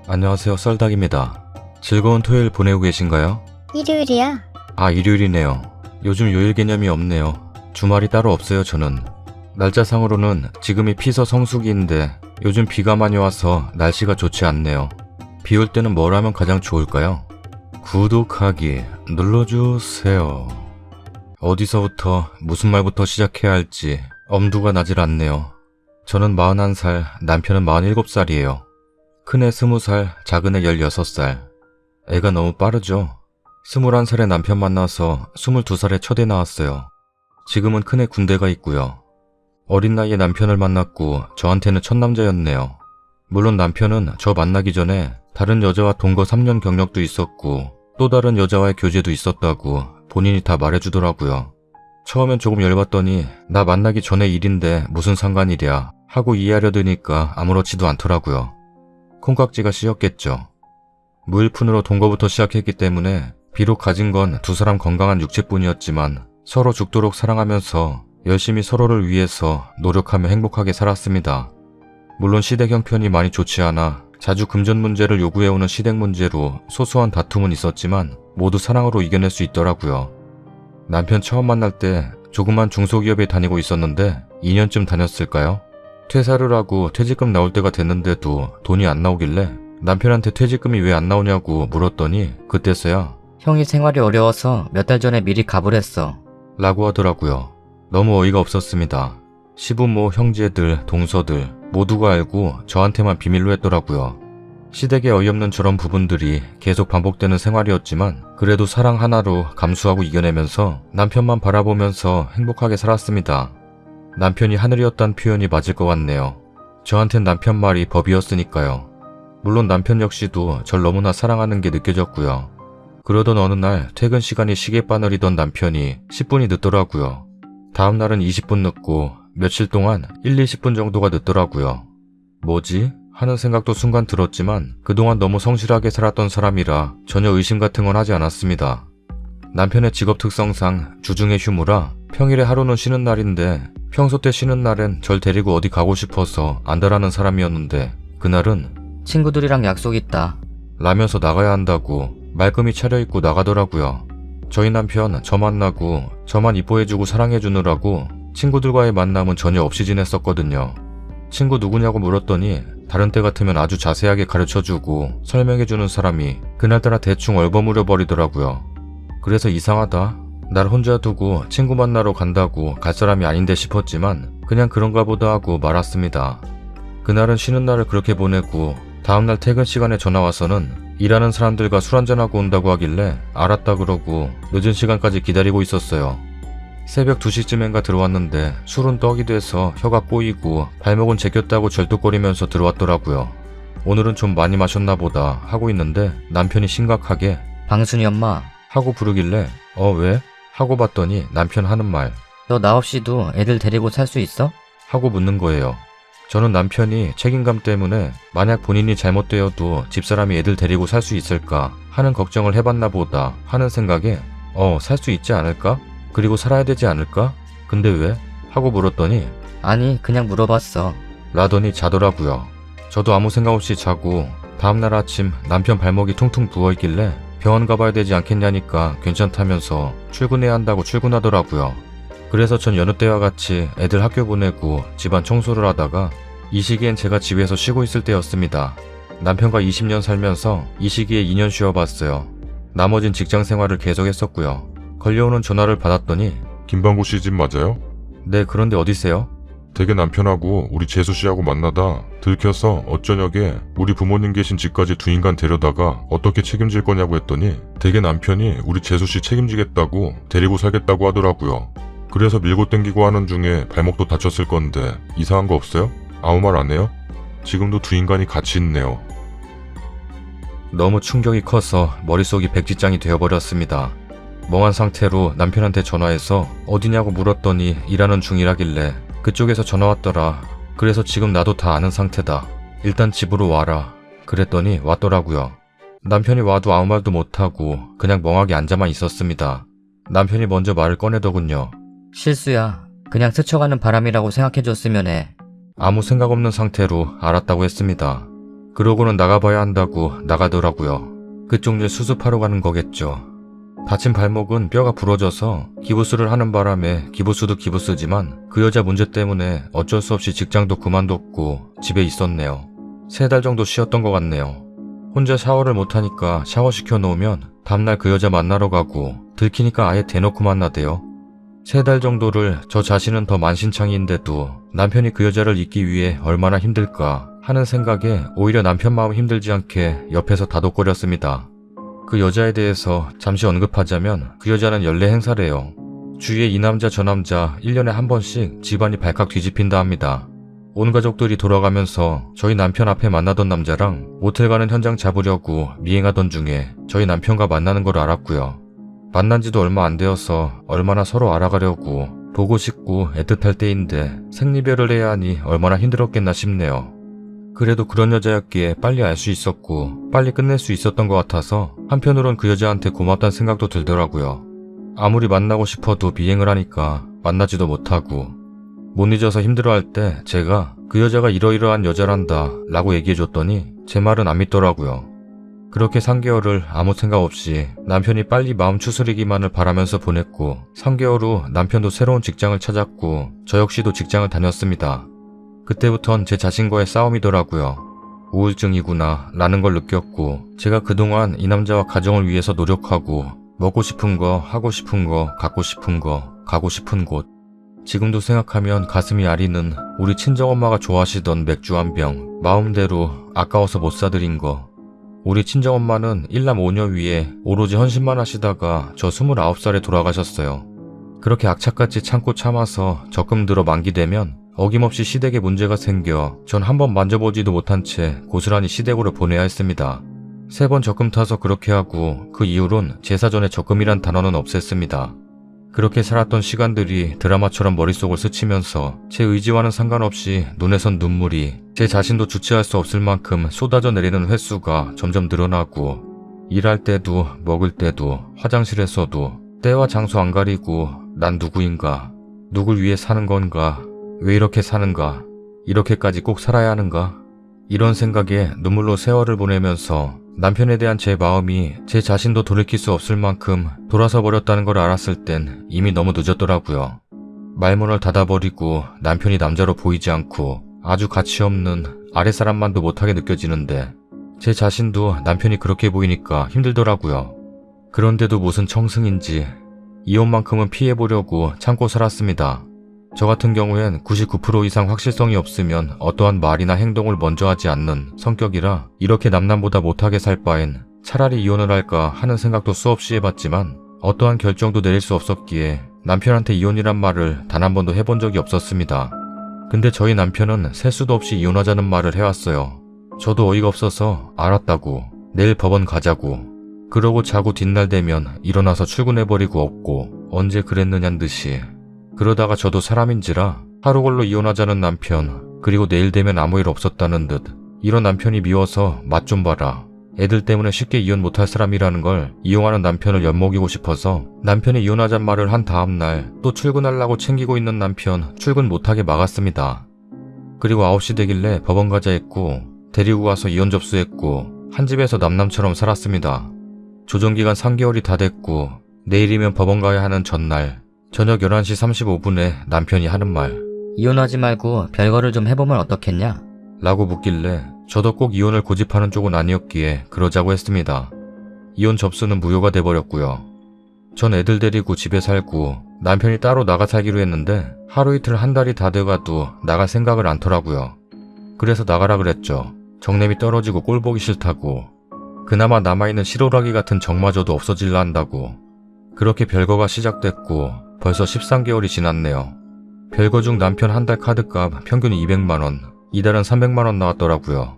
안녕하세요, 썰닭입니다. 즐거운 토요일 보내고 계신가요? 일요일이야. 아, 일요일이네요. 요즘 요일 개념이 없네요. 주말이 따로 없어요, 저는. 날짜상으로는 지금이 피서 성수기인데 요즘 비가 많이 와서 날씨가 좋지 않네요. 비 올 때는 뭘 하면 가장 좋을까요? 구독하기 눌러주세요. 어디서부터 무슨 말부터 시작해야 할지 엄두가 나질 않네요. 저는 41살, 남편은 47살이에요. 큰애 20살, 작은애 16살. 애가 너무 빠르죠? 21살에 남편 만나서 22살에 첫애 낳았어요. 지금은 큰애 군대가 있고요. 어린 나이에 남편을 만났고 저한테는 첫 남자였네요. 물론 남편은 저 만나기 전에 다른 여자와 동거 3년 경력도 있었고 또 다른 여자와의 교제도 있었다고 본인이 다 말해주더라고요. 처음엔 조금 열받더니 나 만나기 전에 일인데 무슨 상관이랴 하고 이해하려 드니까 아무렇지도 않더라고요. 콩깍지가 씌었겠죠. 무일푼으로 동거부터 시작했기 때문에 비록 가진 건 두 사람 건강한 육체뿐이었지만 서로 죽도록 사랑하면서 열심히 서로를 위해서 노력하며 행복하게 살았습니다. 물론 시댁 형편이 많이 좋지 않아 자주 금전 문제를 요구해오는 시댁 문제로 소소한 다툼은 있었지만 모두 사랑으로 이겨낼 수 있더라고요. 남편 처음 만날 때 조그만 중소기업에 다니고 있었는데 2년쯤 다녔을까요? 퇴사를 하고 퇴직금 나올 때가 됐는데도 돈이 안 나오길래 남편한테 퇴직금이 왜 안 나오냐고 물었더니 그때서야 형이 생활이 어려워서 몇 달 전에 미리 가버렸어. 라고 하더라고요. 너무 어이가 없었습니다. 시부모, 형제들, 동서들 모두가 알고 저한테만 비밀로 했더라고요. 시댁에 어이없는 저런 부분들이 계속 반복되는 생활이었지만 그래도 사랑 하나로 감수하고 이겨내면서 남편만 바라보면서 행복하게 살았습니다. 남편이 하늘이었단 표현이 맞을 것 같네요. 저한텐 남편 말이 법이었으니까요. 물론 남편 역시도 절 너무나 사랑하는 게 느껴졌고요. 그러던 어느 날 퇴근 시간이 시계바늘이던 남편이 10분이 늦더라고요. 다음 날은 20분 늦고 며칠 동안 20분 정도가 늦더라고요. 뭐지? 하는 생각도 순간 들었지만 그동안 너무 성실하게 살았던 사람이라 전혀 의심 같은 건 하지 않았습니다. 남편의 직업 특성상 주중에 휴무라 평일에 하루는 쉬는 날인데 평소 때 쉬는 날엔 절 데리고 어디 가고 싶어서 안달하는 사람이었는데 그날은 친구들이랑 약속 있다. 라면서 나가야 한다고 말끔히 차려입고 나가더라고요. 저희 남편 저 만나고 저만 이뻐해주고 사랑해주느라고 친구들과의 만남은 전혀 없이 지냈었거든요. 친구 누구냐고 물었더니 다른 때 같으면 아주 자세하게 가르쳐주고 설명해주는 사람이 그날따라 대충 얼버무려 버리더라고요. 그래서 이상하다. 날 혼자 두고 친구 만나러 간다고 갈 사람이 아닌데 싶었지만 그냥 그런가 보다 하고 말았습니다. 그날은 쉬는 날을 그렇게 보내고 다음날 퇴근 시간에 전화와서는 일하는 사람들과 술 한잔하고 온다고 하길래 알았다 그러고 늦은 시간까지 기다리고 있었어요. 새벽 2시쯤엔가 들어왔는데 술은 떡이 돼서 혀가 꼬이고 발목은 제꼈다고 절뚝거리면서 들어왔더라고요. 오늘은 좀 많이 마셨나 보다 하고 있는데 남편이 심각하게 방순이 엄마, 하고 부르길래 왜? 하고 봤더니 남편 하는 말 너 나 없이도 애들 데리고 살 수 있어? 하고 묻는 거예요. 저는 남편이 책임감 때문에 만약 본인이 잘못되어도 집사람이 애들 데리고 살 수 있을까 하는 걱정을 해봤나 보다 하는 생각에 살 수 있지 않을까? 그리고 살아야 되지 않을까? 근데 왜? 하고 물었더니 아니, 그냥 물어봤어. 라더니 자더라고요. 저도 아무 생각 없이 자고 다음날 아침 남편 발목이 퉁퉁 부어있길래 병원 가봐야 되지 않겠냐니까 괜찮다면서 출근해야 한다고 출근하더라고요. 그래서 전 여느 때와 같이 애들 학교 보내고 집안 청소를 하다가 이 시기엔 제가 집에서 쉬고 있을 때였습니다. 남편과 20년 살면서 이 시기에 2년 쉬어봤어요. 나머진 직장 생활을 계속했었고요. 걸려오는 전화를 받았더니 김방구 씨 집 맞아요? 네, 그런데 어디세요? 댁에 남편하고 우리 재수 씨하고 만나다 들켜서 어쩌녁에 우리 부모님 계신 집까지 두 인간 데려다가 어떻게 책임질 거냐고 했더니 댁에 남편이 우리 재수 씨 책임지겠다고 데리고 살겠다고 하더라고요. 그래서 밀고 땡기고 하는 중에 발목도 다쳤을 건데 이상한 거 없어요? 아무 말 안 해요? 지금도 두 인간이 같이 있네요. 너무 충격이 커서 머릿속이 백지장이 되어버렸습니다. 멍한 상태로 남편한테 전화해서 어디냐고 물었더니 일하는 중이라길래 그쪽에서 전화 왔더라. 그래서 지금 나도 다 아는 상태다. 일단 집으로 와라. 그랬더니 왔더라고요. 남편이 와도 아무 말도 못하고 그냥 멍하게 앉아만 있었습니다. 남편이 먼저 말을 꺼내더군요. 실수야. 그냥 스쳐가는 바람이라고 생각해줬으면 해. 아무 생각 없는 상태로 알았다고 했습니다. 그러고는 나가봐야 한다고 나가더라고요. 그쪽 일 수습하러 가는 거겠죠. 다친 발목은 뼈가 부러져서 기부스를 하는 바람에 기부스도 기부스지만 그 여자 문제 때문에 어쩔 수 없이 직장도 그만뒀고 집에 있었네요. 3달 정도 쉬었던 것 같네요. 혼자 샤워를 못하니까 샤워시켜 놓으면 다음날 그 여자 만나러 가고 들키니까 아예 대놓고 만나대요. 3달 정도를 저 자신은 더 만신창이인데도 남편이 그 여자를 잊기 위해 얼마나 힘들까 하는 생각에 오히려 남편 마음 힘들지 않게 옆에서 다독거렸습니다. 그 여자에 대해서 잠시 언급하자면 그 여자는 연례 행사래요. 주위에 이 남자 저 남자 1년에 한 번씩 집안이 발칵 뒤집힌다 합니다. 온 가족들이 돌아가면서 저희 남편 앞에 만나던 남자랑 모텔 가는 현장 잡으려고 미행하던 중에 저희 남편과 만나는 걸 알았고요. 만난 지도 얼마 안 되어서 얼마나 서로 알아가려고 보고 싶고 애틋할 때인데 생리별을 해야 하니 얼마나 힘들었겠나 싶네요. 그래도 그런 여자였기에 빨리 알 수 있었고 빨리 끝낼 수 있었던 것 같아서 한편으론 그 여자한테 고맙다는 생각도 들더라고요. 아무리 만나고 싶어도 미행을 하니까 만나지도 못하고 못 잊어서 힘들어할 때 제가 그 여자가 이러이러한 여자란다 라고 얘기해줬더니 제 말은 안 믿더라고요. 그렇게 3개월을 아무 생각 없이 남편이 빨리 마음 추스리기만을 바라면서 보냈고 3개월 후 남편도 새로운 직장을 찾았고 저 역시도 직장을 다녔습니다. 그때부턴 제 자신과의 싸움이더라고요. 우울증이구나 라는 걸 느꼈고 제가 그동안 이 남자와 가정을 위해서 노력하고 먹고 싶은 거, 하고 싶은 거, 갖고 싶은 거, 가고 싶은 곳 지금도 생각하면 가슴이 아리는 우리 친정엄마가 좋아하시던 맥주 한 병 마음대로 아까워서 못 사드린 거 우리 친정엄마는 일남 5녀 위에 오로지 헌신만 하시다가 저 29살에 돌아가셨어요. 그렇게 악착같이 참고 참아서 적금 들어 만기되면 어김없이 시댁에 문제가 생겨 전 한 번 만져보지도 못한 채 고스란히 시댁으로 보내야 했습니다. 3번 적금 타서 그렇게 하고 그 이후론 제 사전에 적금이란 단어는 없앴습니다. 그렇게 살았던 시간들이 드라마처럼 머릿속을 스치면서 제 의지와는 상관없이 눈에선 눈물이 제 자신도 주체할 수 없을 만큼 쏟아져 내리는 횟수가 점점 늘어나고 일할 때도 먹을 때도 화장실에서도 때와 장소 안 가리고 난 누구인가? 누굴 위해 사는 건가? 왜 이렇게 사는가? 이렇게까지 꼭 살아야 하는가? 이런 생각에 눈물로 세월을 보내면서 남편에 대한 제 마음이 제 자신도 돌이킬 수 없을 만큼 돌아서 버렸다는 걸 알았을 땐 이미 너무 늦었더라고요. 말문을 닫아버리고 남편이 남자로 보이지 않고 아주 가치없는 아랫사람만도 못하게 느껴지는데 제 자신도 남편이 그렇게 보이니까 힘들더라고요. 그런데도 무슨 청승인지 이혼만큼은 피해보려고 참고 살았습니다. 저 같은 경우엔 99% 이상 확실성이 없으면 어떠한 말이나 행동을 먼저 하지 않는 성격이라 이렇게 남남보다 못하게 살 바엔 차라리 이혼을 할까 하는 생각도 수없이 해봤지만 어떠한 결정도 내릴 수 없었기에 남편한테 이혼이란 말을 단 한 번도 해본 적이 없었습니다. 근데 저희 남편은 셀 수도 없이 이혼하자는 말을 해왔어요. 저도 어이가 없어서 알았다고 내일 법원 가자고 그러고 자고 뒷날 되면 일어나서 출근해버리고 없고 언제 그랬느냐는 듯이 그러다가 저도 사람인지라 하루 걸로 이혼하자는 남편 그리고 내일 되면 아무 일 없었다는 듯 이런 남편이 미워서 맛 좀 봐라. 애들 때문에 쉽게 이혼 못할 사람이라는 걸 이용하는 남편을 엿먹이고 싶어서 남편이 이혼하잔 말을 한 다음날 또 출근하려고 챙기고 있는 남편 출근 못하게 막았습니다. 그리고 9시 되길래 법원 가자 했고 데리고 가서 이혼 접수했고 한 집에서 남남처럼 살았습니다. 조정기간 3개월이 다 됐고 내일이면 법원 가야 하는 전날 저녁 11시 35분에 남편이 하는 말 이혼하지 말고 별거를 좀 해보면 어떻겠냐? 라고 묻길래 저도 꼭 이혼을 고집하는 쪽은 아니었기에 그러자고 했습니다. 이혼 접수는 무효가 돼버렸고요. 전 애들 데리고 집에 살고 남편이 따로 나가 살기로 했는데 하루 이틀 한 달이 다 돼가도 나갈 생각을 않더라고요. 그래서 나가라 그랬죠. 정냄이 떨어지고 꼴 보기 싫다고 그나마 남아있는 실오라기 같은 정마저도 없어질라 한다고 그렇게 별거가 시작됐고 벌써 13개월이 지났네요. 별거 중 남편 한 달 카드값 평균 200만원, 이달은 300만원 나왔더라고요.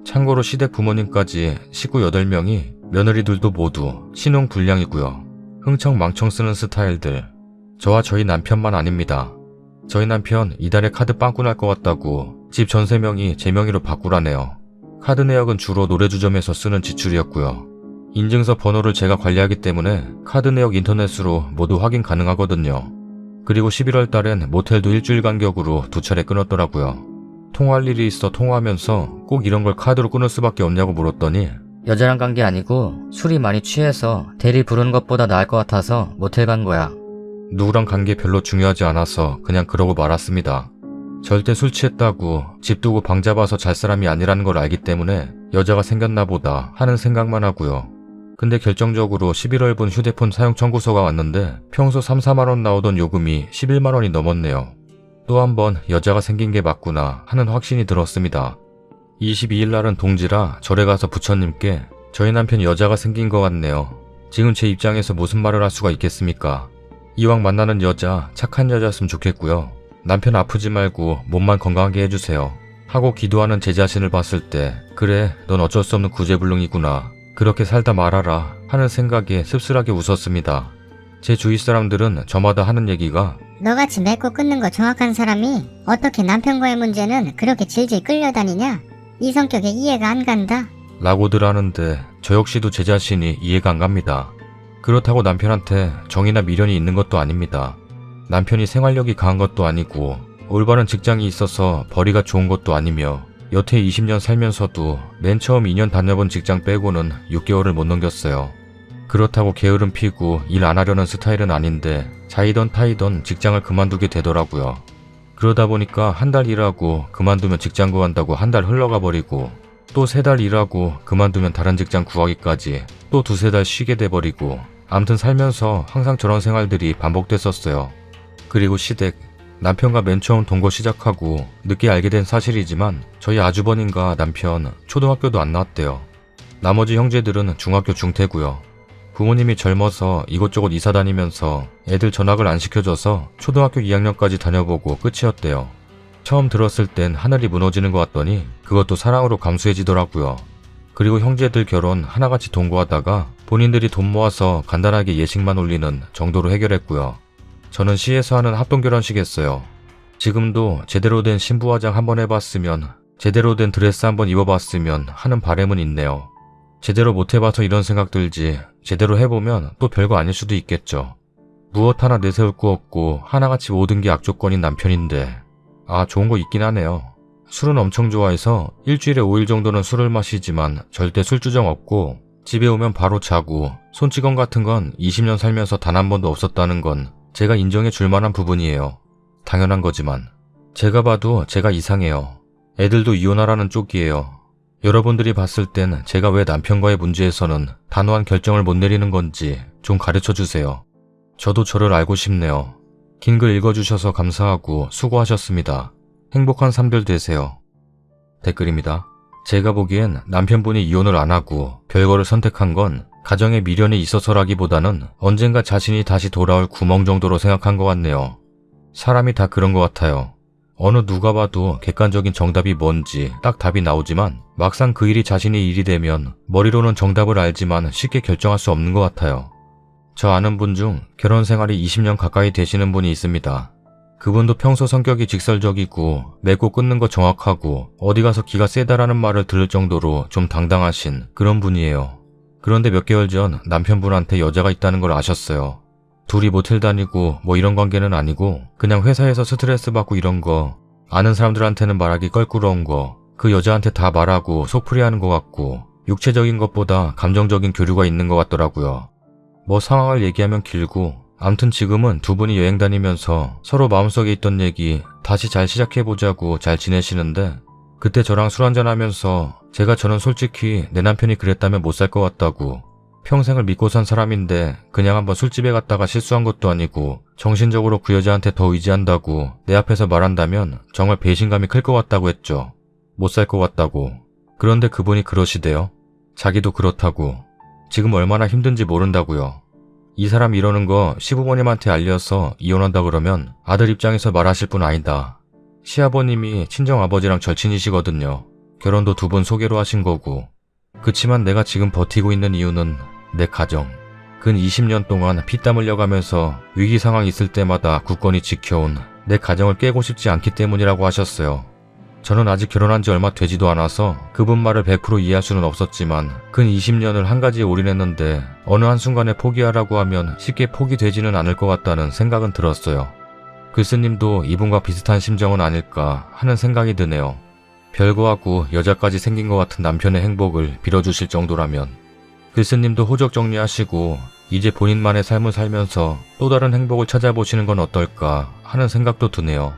참고로 시댁 부모님까지 식구 8명이 며느리들도 모두 신용 불량이고요. 흥청망청 쓰는 스타일들. 저와 저희 남편만 아닙니다. 저희 남편 이달에 카드 빵꾸 날 것 같다고 집 전세명이 제 명의로 바꾸라네요. 카드 내역은 주로 노래주점에서 쓰는 지출이었고요. 인증서 번호를 제가 관리하기 때문에 카드 내역 인터넷으로 모두 확인 가능하거든요. 그리고 11월 달엔 모텔도 일주일 간격으로 2차례 끊었더라고요. 통화할 일이 있어 통화하면서 꼭 이런 걸 카드로 끊을 수밖에 없냐고 물었더니 여자랑 간 게 아니고 술이 많이 취해서 대리 부르는 것보다 나을 것 같아서 모텔 간 거야. 누구랑 간 게 별로 중요하지 않아서 그냥 그러고 말았습니다. 절대 술 취했다고 집 두고 방 잡아서 잘 사람이 아니라는 걸 알기 때문에 여자가 생겼나 보다 하는 생각만 하고요. 근데 결정적으로 11월분 휴대폰 사용 청구서가 왔는데 평소 3, 4만 원 나오던 요금이 11만 원이 넘었네요. 또 한 번 여자가 생긴 게 맞구나 하는 확신이 들었습니다. 22일 날은 동지라 절에 가서 부처님께 저희 남편 여자가 생긴 것 같네요. 지금 제 입장에서 무슨 말을 할 수가 있겠습니까? 이왕 만나는 여자 착한 여자였으면 좋겠고요. 남편 아프지 말고 몸만 건강하게 해주세요. 하고 기도하는 제 자신을 봤을 때 그래 넌 어쩔 수 없는 구제불능이구나. 그렇게 살다 말아라 하는 생각에 씁쓸하게 웃었습니다. 제 주위 사람들은 저마다 하는 얘기가 너같이 맺고 끊는 거 정확한 사람이 어떻게 남편과의 문제는 그렇게 질질 끌려다니냐? 이 성격에 이해가 안 간다. 라고들 하는데 저 역시도 제 자신이 이해가 안 갑니다. 그렇다고 남편한테 정이나 미련이 있는 것도 아닙니다. 남편이 생활력이 강한 것도 아니고 올바른 직장이 있어서 벌이가 좋은 것도 아니며 여태 20년 살면서도 맨 처음 2년 다녀본 직장 빼고는 6개월을 못 넘겼어요. 그렇다고 게으름 피고 일 안 하려는 스타일은 아닌데 자이던 타이던 직장을 그만두게 되더라고요. 그러다 보니까 한 달 일하고 그만두면 직장 구한다고 한 달 흘러가 버리고 또 3달 일하고 그만두면 다른 직장 구하기까지 또 2-3달 쉬게 돼버리고 암튼 살면서 항상 저런 생활들이 반복됐었어요. 그리고 시댁, 남편과 맨 처음 동거 시작하고 늦게 알게 된 사실이지만 저희 아주버님과 남편 초등학교도 안 나왔대요. 나머지 형제들은 중학교 중퇴고요. 부모님이 젊어서 이곳저곳 이사 다니면서 애들 전학을 안 시켜줘서 초등학교 2학년까지 다녀보고 끝이었대요. 처음 들었을 땐 하늘이 무너지는 것 같더니 그것도 사랑으로 감수해지더라고요. 그리고 형제들 결혼 하나같이 동거하다가 본인들이 돈 모아서 간단하게 예식만 올리는 정도로 해결했고요. 저는 시에서 하는 합동결혼식 했어요. 지금도 제대로 된 신부 화장 한번 해봤으면 제대로 된 드레스 한번 입어봤으면 하는 바람은 있네요. 제대로 못 해봐서 이런 생각 들지 제대로 해보면 또 별거 아닐 수도 있겠죠. 무엇 하나 내세울 거 없고 하나같이 모든 게 악조건인 남편인데 좋은 거 있긴 하네요. 술은 엄청 좋아해서 일주일에 5일 정도는 술을 마시지만 절대 술주정 없고 집에 오면 바로 자고 손찌검 같은 건 20년 살면서 단 한 번도 없었다는 건 제가 인정해 줄 만한 부분이에요. 당연한 거지만 제가 봐도 제가 이상해요. 애들도 이혼하라는 쪽이에요. 여러분들이 봤을 땐 제가 왜 남편과의 문제에서는 단호한 결정을 못 내리는 건지 좀 가르쳐 주세요. 저도 저를 알고 싶네요. 긴 글 읽어주셔서 감사하고 수고하셨습니다. 행복한 삶들 되세요. 댓글입니다. 제가 보기엔 남편분이 이혼을 안 하고 별거를 선택한 건 가정에 미련이 있어서라기보다는 언젠가 자신이 다시 돌아올 구멍 정도로 생각한 것 같네요. 사람이 다 그런 것 같아요. 어느 누가 봐도 객관적인 정답이 뭔지 딱 답이 나오지만 막상 그 일이 자신의 일이 되면 머리로는 정답을 알지만 쉽게 결정할 수 없는 것 같아요. 저 아는 분 중 결혼 생활이 20년 가까이 되시는 분이 있습니다. 그분도 평소 성격이 직설적이고 맺고 끊는 거 정확하고 어디 가서 기가 세다라는 말을 들을 정도로 좀 당당하신 그런 분이에요. 그런데 몇 개월 전 남편분한테 여자가 있다는 걸 아셨어요. 둘이 모텔 다니고 뭐 이런 관계는 아니고 그냥 회사에서 스트레스 받고 이런 거 아는 사람들한테는 말하기 껄끄러운 거 그 여자한테 다 말하고 속풀이하는 것 같고 육체적인 것보다 감정적인 교류가 있는 것 같더라고요. 뭐 상황을 얘기하면 길고 암튼 지금은 두 분이 여행 다니면서 서로 마음속에 있던 얘기 다시 잘 시작해보자고 잘 지내시는데 그때 저랑 술 한잔하면서 저는 솔직히 내 남편이 그랬다면 못 살 것 같다고 평생을 믿고 산 사람인데 그냥 한번 술집에 갔다가 실수한 것도 아니고 정신적으로 그 여자한테 더 의지한다고 내 앞에서 말한다면 정말 배신감이 클 것 같다고 했죠. 못 살 것 같다고. 그런데 그분이 그러시대요. 자기도 그렇다고. 지금 얼마나 힘든지 모른다고요. 이 사람 이러는 거 시부모님한테 알려서 이혼한다 그러면 아들 입장에서 말하실 분 아니다. 시아버님이 친정아버지랑 절친이시거든요. 결혼도 두 분 소개로 하신 거고. 그치만 내가 지금 버티고 있는 이유는 내 가정. 근 20년 동안 피땀 흘려가면서 위기 상황 있을 때마다 굳건히 지켜온 내 가정을 깨고 싶지 않기 때문이라고 하셨어요. 저는 아직 결혼한 지 얼마 되지도 않아서 그분 말을 100% 이해할 수는 없었지만 근 20년을 한 가지에 올인했는데 어느 한순간에 포기하라고 하면 쉽게 포기되지는 않을 것 같다는 생각은 들었어요. 글쓰님도 이분과 비슷한 심정은 아닐까 하는 생각이 드네요. 별거하고 여자까지 생긴 것 같은 남편의 행복을 빌어주실 정도라면 글쓰님도 호적 정리하시고 이제 본인만의 삶을 살면서 또 다른 행복을 찾아보시는 건 어떨까 하는 생각도 드네요.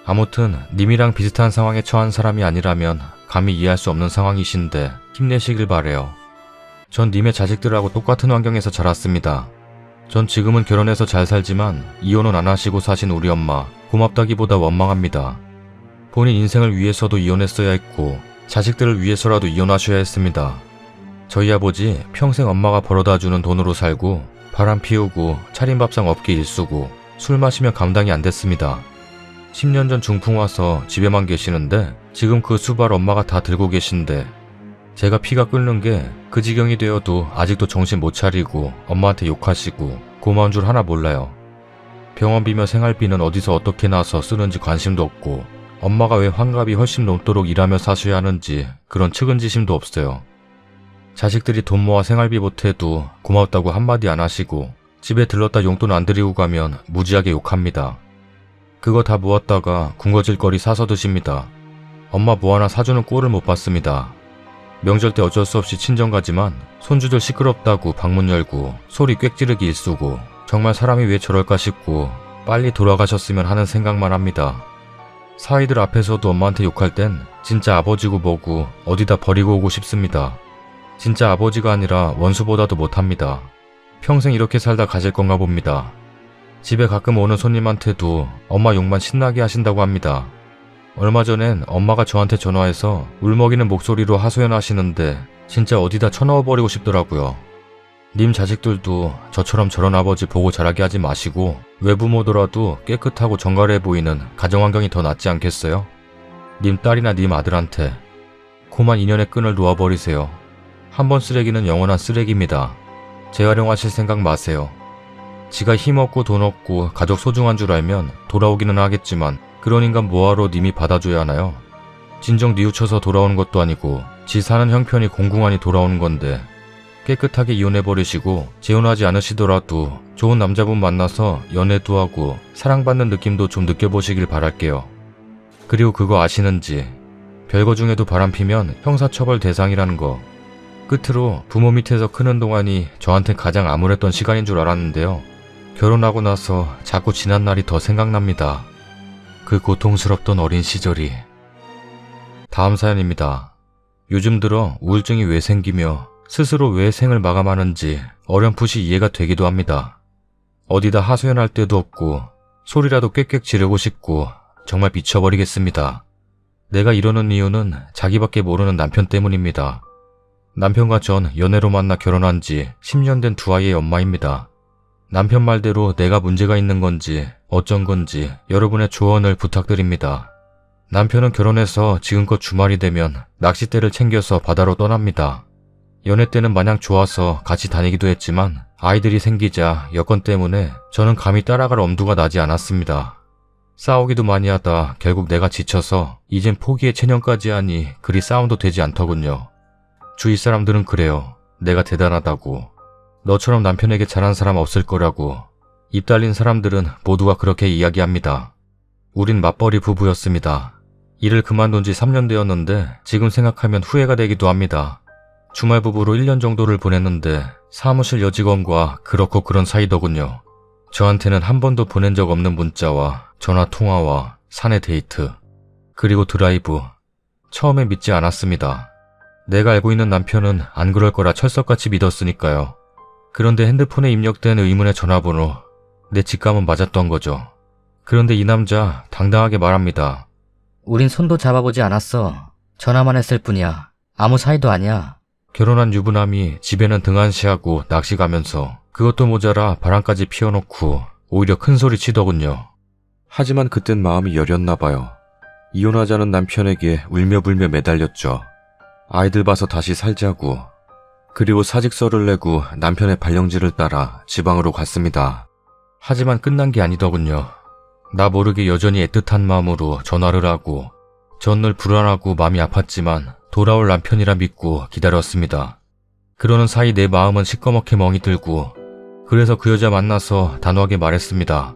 아무튼 님이랑 비슷한 상황에 처한 사람이 아니라면 감히 이해할 수 없는 상황이신데 힘내시길 바래요. 전 님의 자식들하고 똑같은 환경에서 자랐습니다. 전 지금은 결혼해서 잘 살지만 이혼은 안 하시고 사신 우리 엄마 고맙다기보다 원망합니다. 본인 인생을 위해서도 이혼했어야 했고 자식들을 위해서라도 이혼하셔야 했습니다. 저희 아버지 평생 엄마가 벌어다주는 돈으로 살고 바람 피우고 차림밥상 업계 일수고 술 마시면 감당이 안 됐습니다. 10년 전 중풍 와서 집에만 계시는데 지금 그 수발 엄마가 다 들고 계신데 제가 피가 끓는 게 그 지경이 되어도 아직도 정신 못 차리고 엄마한테 욕하시고 고마운 줄 하나 몰라요. 병원비며 생활비는 어디서 어떻게 나서 쓰는지 관심도 없고 엄마가 왜 환갑이 훨씬 넘도록 일하며 사셔야 하는지 그런 측은지심도 없어요. 자식들이 돈 모아 생활비 보태도 고맙다고 한마디 안 하시고 집에 들렀다 용돈 안 드리고 가면 무지하게 욕합니다. 그거 다 모았다가 군것질거리 사서 드십니다. 엄마 뭐 하나 사주는 꼴을 못 봤습니다. 명절 때 어쩔 수 없이 친정 가지만 손주들 시끄럽다고 방문 열고 소리 꽥 지르기 일쑤고 정말 사람이 왜 저럴까 싶고 빨리 돌아가셨으면 하는 생각만 합니다. 사위들 앞에서도 엄마한테 욕할 땐 진짜 아버지고 뭐고 어디다 버리고 오고 싶습니다. 진짜 아버지가 아니라 원수보다도 못합니다. 평생 이렇게 살다 가실 건가 봅니다. 집에 가끔 오는 손님한테도 엄마 욕만 신나게 하신다고 합니다. 얼마 전엔 엄마가 저한테 전화해서 울먹이는 목소리로 하소연하시는데 진짜 어디다 쳐넣어버리고 싶더라고요. 님 자식들도 저처럼 저런 아버지 보고 자라게 하지 마시고 외부모더라도 깨끗하고 정갈해 보이는 가정환경이 더 낫지 않겠어요? 님 딸이나 님 아들한테 고만 인연의 끈을 놓아버리세요. 한 번 쓰레기는 영원한 쓰레기입니다. 재활용하실 생각 마세요. 지가 힘없고 돈 없고 가족 소중한 줄 알면 돌아오기는 하겠지만 그런 인간 뭐하러 님이 받아줘야 하나요? 진정 뉘우쳐서 돌아오는 것도 아니고 지 사는 형편이 공공하니 돌아오는 건데 깨끗하게 이혼해버리시고 재혼하지 않으시더라도 좋은 남자분 만나서 연애도 하고 사랑받는 느낌도 좀 느껴보시길 바랄게요. 그리고 그거 아시는지 별거 중에도 바람피면 형사처벌 대상이라는 거. 끝으로 부모 밑에서 크는 동안이 저한테 가장 암울했던 시간인 줄 알았는데요. 결혼하고 나서 자꾸 지난 날이 더 생각납니다. 그 고통스럽던 어린 시절이. 다음 사연입니다. 요즘 들어 우울증이 왜 생기며 스스로 왜 생을 마감하는지 어렴풋이 이해가 되기도 합니다. 어디다 하소연할 데도 없고 소리라도 꽥꽥 지르고 싶고 정말 미쳐버리겠습니다. 내가 이러는 이유는 자기밖에 모르는 남편 때문입니다. 남편과 전 연애로 만나 결혼한 지 10년 된 두 아이의 엄마입니다. 남편 말대로 내가 문제가 있는 건지 어쩐 건지 여러분의 조언을 부탁드립니다. 남편은 결혼해서 지금껏 주말이 되면 낚싯대를 챙겨서 바다로 떠납니다. 연애 때는 마냥 좋아서 같이 다니기도 했지만 아이들이 생기자 여건 때문에 저는 감히 따라갈 엄두가 나지 않았습니다. 싸우기도 많이 하다 결국 내가 지쳐서 이젠 포기의 체념까지 하니 그리 싸움도 되지 않더군요. 주위 사람들은 그래요. 내가 대단하다고. 너처럼 남편에게 잘한 사람 없을 거라고. 입 달린 사람들은 모두가 그렇게 이야기합니다. 우린 맞벌이 부부였습니다. 일을 그만둔 지 3년 되었는데 지금 생각하면 후회가 되기도 합니다. 주말 부부로 1년 정도를 보냈는데 사무실 여직원과 그렇고 그런 사이더군요. 저한테는 한 번도 보낸 적 없는 문자와 전화 통화와 사내 데이트, 그리고 드라이브. 처음엔 믿지 않았습니다. 내가 알고 있는 남편은 안 그럴 거라 철석같이 믿었으니까요. 그런데 핸드폰에 입력된 의문의 전화번호, 내 직감은 맞았던 거죠. 그런데 이 남자 당당하게 말합니다. 우린 손도 잡아보지 않았어. 전화만 했을 뿐이야. 아무 사이도 아니야. 결혼한 유부남이 집에는 등한시하고 낚시 가면서 그것도 모자라 바람까지 피워놓고 오히려 큰 소리 치더군요. 하지만 그땐 마음이 여렸나 봐요. 이혼하자는 남편에게 울며불며 매달렸죠. 아이들 봐서 다시 살자고. 그리고 사직서를 내고 남편의 발령지를 따라 지방으로 갔습니다. 하지만 끝난 게 아니더군요. 나 모르게 여전히 애틋한 마음으로 전화를 하고 전 늘 불안하고 마음이 아팠지만 돌아올 남편이라 믿고 기다렸습니다. 그러는 사이 내 마음은 시꺼멓게 멍이 들고 그래서 그 여자 만나서 단호하게 말했습니다.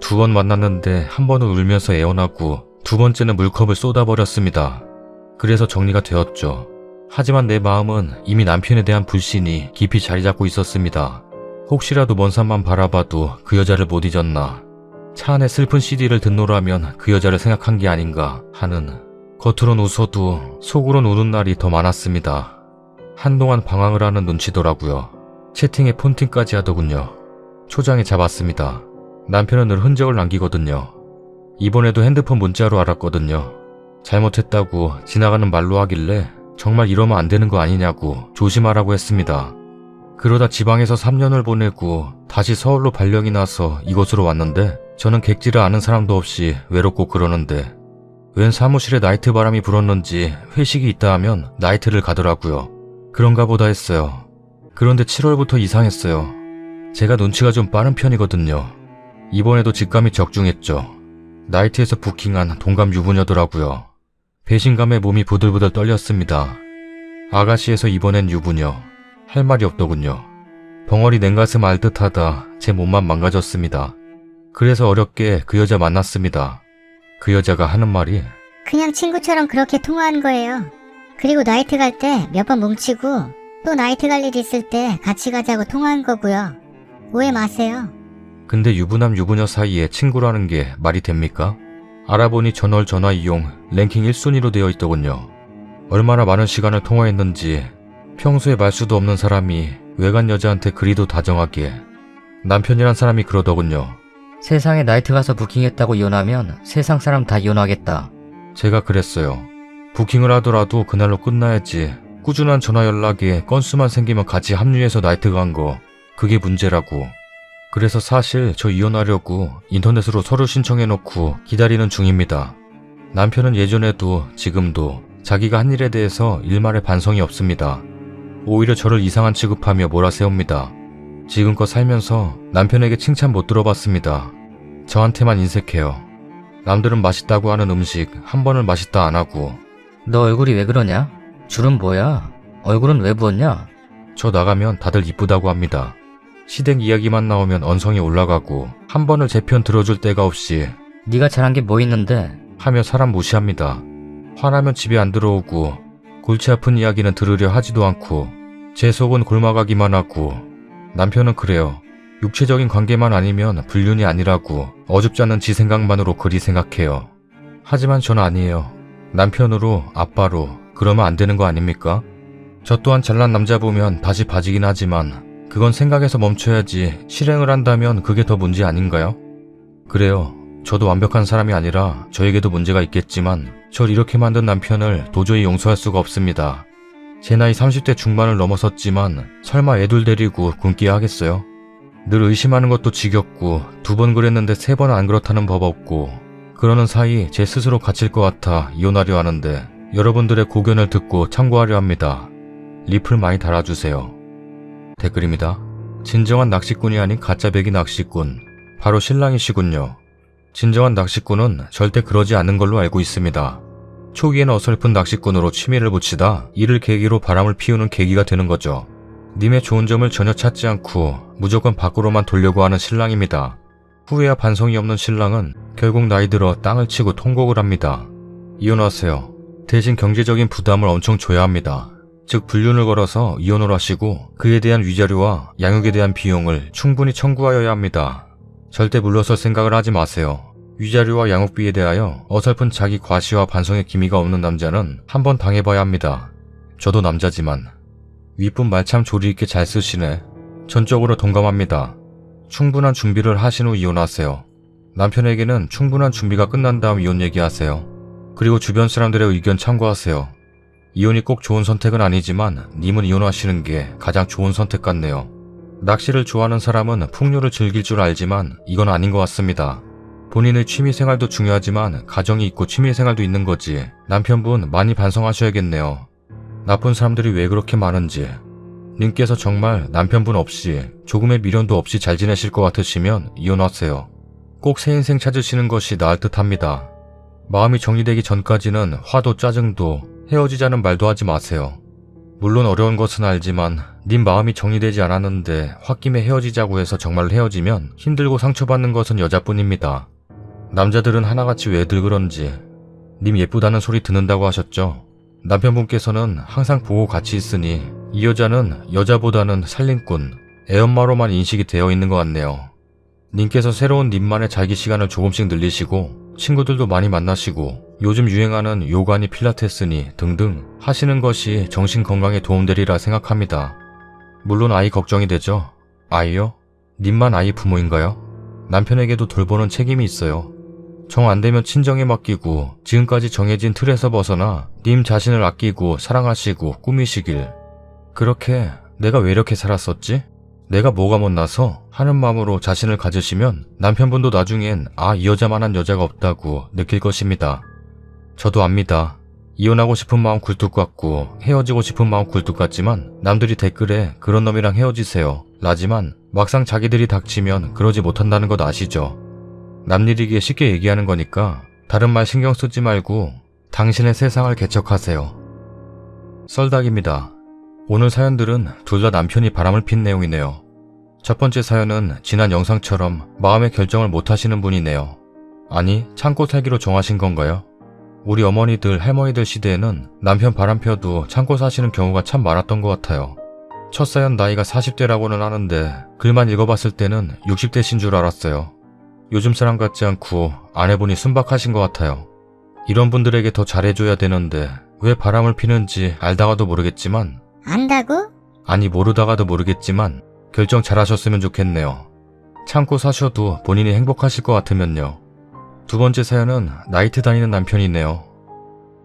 2번 만났는데 한 번은 울면서 애원하고 2번째는 물컵을 쏟아버렸습니다. 그래서 정리가 되었죠. 하지만 내 마음은 이미 남편에 대한 불신이 깊이 자리 잡고 있었습니다. 혹시라도 먼 산만 바라봐도 그 여자를 못 잊었나. 차 안에 슬픈 CD를 듣노라면 그 여자를 생각한 게 아닌가 하는, 겉으론 웃어도 속으론 우는 날이 더 많았습니다. 한동안 방황을 하는 눈치더라고요. 채팅에 폰팅까지 하더군요. 초장에 잡았습니다. 남편은 늘 흔적을 남기거든요. 이번에도 핸드폰 문자로 알았거든요. 잘못했다고 지나가는 말로 하길래 정말 이러면 안 되는 거 아니냐고 조심하라고 했습니다. 그러다 지방에서 3년을 보내고 다시 서울로 발령이 나서 이곳으로 왔는데 저는 객지를 아는 사람도 없이 외롭고 그러는데 웬 사무실에 나이트 바람이 불었는지 회식이 있다 하면 나이트를 가더라고요. 그런가 보다 했어요. 그런데 7월부터 이상했어요. 제가 눈치가 좀 빠른 편이거든요. 이번에도 직감이 적중했죠. 나이트에서 부킹한 동갑 유부녀더라고요. 배신감에 몸이 부들부들 떨렸습니다. 아가씨에서 이번엔 유부녀. 할 말이 없더군요. 벙어리 냉가슴 알듯 하다 제 몸만 망가졌습니다. 그래서 어렵게 그 여자 만났습니다. 그 여자가 하는 말이 그냥 친구처럼 그렇게 통화한 거예요. 그리고 나이트 갈 때 몇 번 뭉치고 또 나이트 갈 일 있을 때 같이 가자고 통화한 거고요. 오해 마세요. 근데 유부남 유부녀 사이에 친구라는 게 말이 됩니까? 알아보니 전월 전화 이용 랭킹 1순위로 되어 있더군요. 얼마나 많은 시간을 통화했는지 평소에 말수도 없는 사람이 외간 여자한테 그리도 다정하게. 남편이란 사람이 그러더군요. 세상에 나이트 가서 부킹했다고 이혼하면 세상 사람 다 이혼하겠다. 제가 그랬어요. 부킹을 하더라도 그날로 끝나야지. 꾸준한 전화 연락에 건수만 생기면 같이 합류해서 나이트 간 거, 그게 문제라고. 그래서 사실 저 이혼하려고 인터넷으로 서류 신청해놓고 기다리는 중입니다. 남편은 예전에도 지금도 자기가 한 일에 대해서 일말의 반성이 없습니다. 오히려 저를 이상한 취급하며 몰아세웁니다. 지금껏 살면서 남편에게 칭찬 못 들어봤습니다. 저한테만 인색해요. 남들은 맛있다고 하는 음식 한 번을 맛있다 안 하고. 너 얼굴이 왜 그러냐? 줄은 뭐야? 얼굴은 왜 부었냐? 저 나가면 다들 이쁘다고 합니다. 시댁 이야기만 나오면 언성이 올라가고 한 번을 제 편 들어줄 데가 없이 네가 잘한 게 뭐 있는데? 하며 사람 무시합니다. 화나면 집에 안 들어오고 골치 아픈 이야기는 들으려 하지도 않고 제 속은 골마가기만 하고. 남편은 그래요. 육체적인 관계만 아니면 불륜이 아니라고 어줍지 않은 지 생각만으로 그리 생각해요. 하지만 전 아니에요. 남편으로, 아빠로 그러면 안 되는 거 아닙니까? 저 또한 잘난 남자 보면 다시 봐지긴 하지만 그건 생각에서 멈춰야지 실행을 한다면 그게 더 문제 아닌가요? 그래요. 저도 완벽한 사람이 아니라 저에게도 문제가 있겠지만 절 이렇게 만든 남편을 도저히 용서할 수가 없습니다. 제 나이 30대 중반을 넘어섰지만 설마 애들 데리고 굶기야 하겠어요? 늘 의심하는 것도 지겹고 2번 그랬는데 3번 안 그렇다는 법 없고 그러는 사이 제 스스로 갇힐 것 같아 이혼하려 하는데 여러분들의 고견을 듣고 참고하려 합니다. 리플 많이 달아주세요. 댓글입니다. 진정한 낚시꾼이 아닌 가짜배기 낚시꾼. 바로 신랑이시군요. 진정한 낚시꾼은 절대 그러지 않는 걸로 알고 있습니다. 초기에는 어설픈 낚시꾼으로 취미를 붙이다 이를 계기로 바람을 피우는 계기가 되는 거죠. 님의 좋은 점을 전혀 찾지 않고 무조건 밖으로만 돌려고 하는 신랑입니다. 후회와 반성이 없는 신랑은 결국 나이 들어 땅을 치고 통곡을 합니다. 이혼하세요. 대신 경제적인 부담을 엄청 줘야 합니다. 즉 불륜을 걸어서 이혼을 하시고 그에 대한 위자료와 양육에 대한 비용을 충분히 청구하여야 합니다. 절대 물러설 생각을 하지 마세요. 위자료와 양육비에 대하여 어설픈 자기 과시와 반성의 기미가 없는 남자는 한번 당해봐야 합니다. 저도 남자지만. 윗분 말 참 조리 있게 잘 쓰시네. 전적으로 동감합니다. 충분한 준비를 하신 후 이혼하세요. 남편에게는 충분한 준비가 끝난 다음 이혼 얘기하세요. 그리고 주변 사람들의 의견 참고하세요. 이혼이 꼭 좋은 선택은 아니지만 님은 이혼하시는 게 가장 좋은 선택 같네요. 낚시를 좋아하는 사람은 풍류를 즐길 줄 알지만 이건 아닌 것 같습니다. 본인의 취미생활도 중요하지만 가정이 있고 취미생활도 있는 거지. 남편분 많이 반성하셔야겠네요. 나쁜 사람들이 왜 그렇게 많은지. 님께서 정말 남편분 없이 조금의 미련도 없이 잘 지내실 것 같으시면 이혼하세요. 꼭 새 인생 찾으시는 것이 나을 듯 합니다. 마음이 정리되기 전까지는 화도 짜증도 헤어지자는 말도 하지 마세요. 물론 어려운 것은 알지만 님 마음이 정리되지 않았는데 홧김에 헤어지자고 해서 정말 헤어지면 힘들고 상처받는 것은 여자뿐입니다. 남자들은 하나같이 왜들 그런지. 님 예쁘다는 소리 듣는다고 하셨죠? 남편분께서는 항상 보고 같이 있으니 이 여자는 여자보다는 살림꾼, 애엄마로만 인식이 되어 있는 것 같네요. 님께서 새로운 님만의 자기 시간을 조금씩 늘리시고 친구들도 많이 만나시고 요즘 유행하는 요가니 필라테스니 등등 하시는 것이 정신 건강에 도움되리라 생각합니다. 물론 아이 걱정이 되죠. 아이요? 님만 아이 부모인가요? 남편에게도 돌보는 책임이 있어요. 정 안되면 친정에 맡기고 지금까지 정해진 틀에서 벗어나 님 자신을 아끼고 사랑하시고 꾸미시길. 그렇게 내가 왜 이렇게 살았었지? 내가 뭐가 못나서 하는 마음으로 자신을 가지시면 남편분도 나중엔 이 여자만한 여자가 없다고 느낄 것입니다. 저도 압니다. 이혼하고 싶은 마음 굴뚝 같고 헤어지고 싶은 마음 굴뚝 같지만 남들이 댓글에 그런 놈이랑 헤어지세요 라지만 막상 자기들이 닥치면 그러지 못한다는 것 아시죠? 남일이기에 쉽게 얘기하는 거니까 다른 말 신경 쓰지 말고 당신의 세상을 개척하세요. 썰닭입니다. 오늘 사연들은 둘 다 남편이 바람을 핀 내용이네요. 첫 번째 사연은 지난 영상처럼 마음의 결정을 못하시는 분이네요. 아니, 참고 살기로 정하신 건가요? 우리 어머니들, 할머니들 시대에는 남편 바람 펴도 참고 사시는 경우가 참 많았던 것 같아요. 첫 사연 나이가 40대라고는 하는데 글만 읽어봤을 때는 60대신 줄 알았어요. 요즘 사람 같지 않고 아내분이 순박하신 것 같아요. 이런 분들에게 더 잘해줘야 되는데 왜 바람을 피는지 알다가도 모르겠지만 안다고? 아니 모르다가도 모르겠지만 결정 잘하셨으면 좋겠네요. 참고 사셔도 본인이 행복하실 것 같으면요. 두 번째 사연은 나이트 다니는 남편이네요.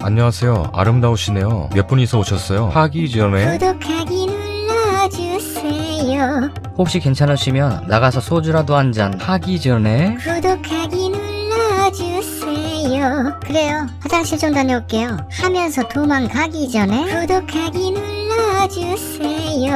안녕하세요. 아름다우시네요. 몇 분이서 오셨어요? 하기 전에 구독하기 눌러주세요. 혹시 괜찮으시면 나가서 소주라도 한 잔 하기 전에 구독하기 눌러주세요. 그래요. 화장실 좀 다녀올게요. 하면서 도망가기 전에 구독하기 눌러주세요.